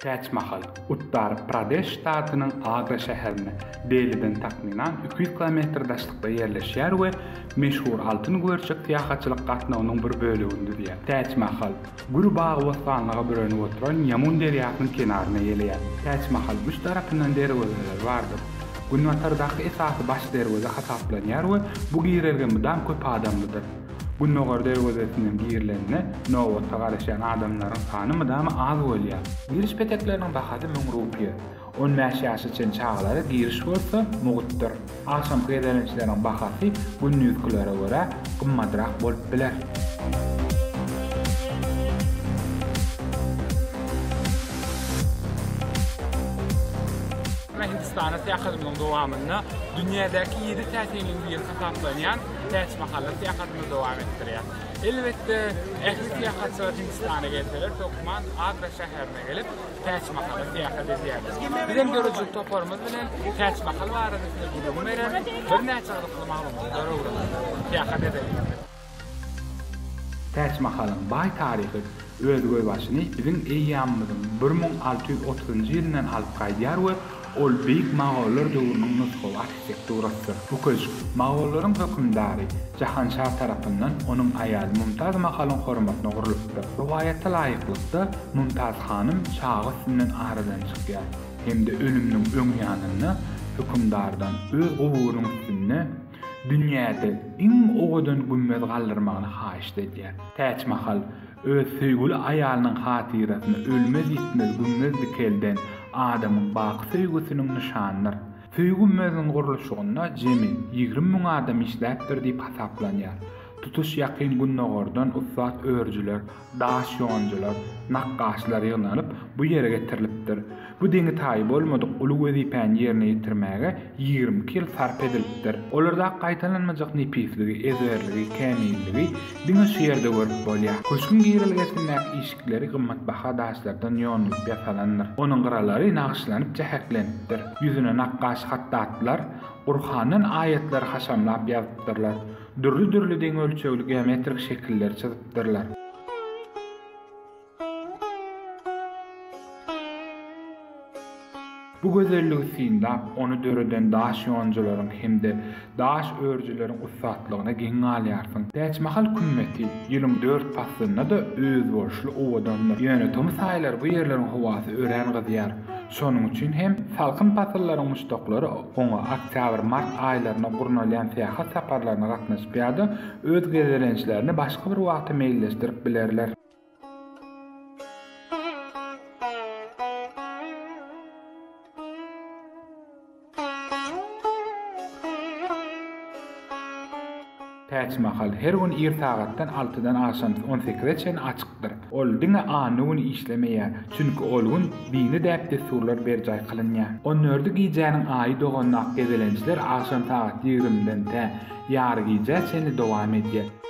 Taj Mahal, Uttar Pradesh ştatynyň Agra şäherine Delhi'den takminan 200 km daşlykda ýerleşýär we meşhur altyn görçek tiýahatçylyk gatnawynyň bir bölügidir diýer. Taj Mahal, Guru Bağı wagtanyga bürenip oturan Yamun derýasynyň kenaryna ýerleýär. Taj Mahal üç tarapyndan derwezeler bardyr. Günwatardaky esasy baş derweze hasaplanýar we bu girerge mydam köp adamlydyr. Bu nogar derwezesinden giýerlerine nowatda garaşan adamlaryň sany mydam az bolýar. Giriş petekleriniň bahasy 1000 rupiýa. 15 ýaş üçin çağlary giriş bolsa mugutdyr. Akşam gelençleriň bahasy günnüklere görä gymmadrak bolup biler. Hindistan'a seyahatımızın dowamında dünyadaki 7 täsirli bir hasaplanýan Taj Mahal seyahatymyz dowam etdirýär. Elbetde ähli seyahatçylar Hindistan'a gelseler, Tokman Agra şäherine gelip Taj Mahal seyahat edýär. Bizim görüjük toparymyz bilen Taj Mahal barada bilgi beren bir näçe maglumatlar öwrenip seyahat edýär. Taj Mahal'ın bay tarihi öz goýbaşyny bizim eýýamymyzyň 1630-njy ýylyndan alyp gaýdýar we ol beýik Magollar döwrüniň nusgaly arxitekturasy. Bu köşk Mogollaryň hökümdary Jahanshah tarapyndan onuň aýaly Mumtaz Mahal'yň hormatyna gurulypdyr. Riwayatda laýyklykda Mumtaz hanym çağı üstünden aradan çykýar. Hemde ölümniň öň ýanyny hökümdardan öz goburyň üstüne dünyada iň ogadan gümmez galdyrmagyny haýyş edýär. Taj Mahal öz söýgüli aýalynyň hatirasyny ölmez gitmez gümmez dikelden adamyň baky söýgüsiniň nişanydyr. Söýgümizin gurulşygyna jemi 20 000 adam işläpdir diýip hasaplanýar. Tutuş ýakyn günnogordan ussat örjüler, daş ýonjylar, nakkaşlar ýygnanyp bu ýere getirilipdir. Bu deňi taýy bolmadyk uly wezipäni ýerine ýetirmäge 20 ýyl sarp edilipdir. Olarda gaýtalanmajak nepisligi, ezberligi, kämilligi diňe şu ýerde görüp bolýar. Köşkün girilgesinden işikleri gymmatbaha daşlardan ýonylyp ýasalandyr. Onuň gyralary naqşlanyp jäheklenipdir. Ýüzüne nakkaş hattatlar, Qur'anyň aýatlary haşamlap ýazypdyrlar. Dürli deň ölçegli geometrik şekiller çyzypdyrlar. Bu gözelligi synda onu döreden daş ýonjylaryň hemde daş örjüleriň ussatlygyna geň alýarsyň. Taj Mahal kümmeti ýylyň 4 faslyna da öz bolşly owadanlar. Ýöne tomu saýlar bu ýerleriň howasy ören gyzýar. Şonuň üçin hem salkyn pasyllaryň muşdaklary oňa oktýabr-mart aýlaryna gurnalýan seýahat saparlaryna gatnaşyp ýa-da öz gezelençlerini başga bir wagta meýilleşdirip bilerler. Taj Mahal her gün irtagatdan 6-dan aşan 18-çen açykdyr. Ol diňe anyny işlemeýär, çünki ol gün dini däpde surlar berjay kılınýar. Onördi giýjäniň aýy doganyň gezelençler aşan saat 20-den ýary giýjä çenli dowam edýär.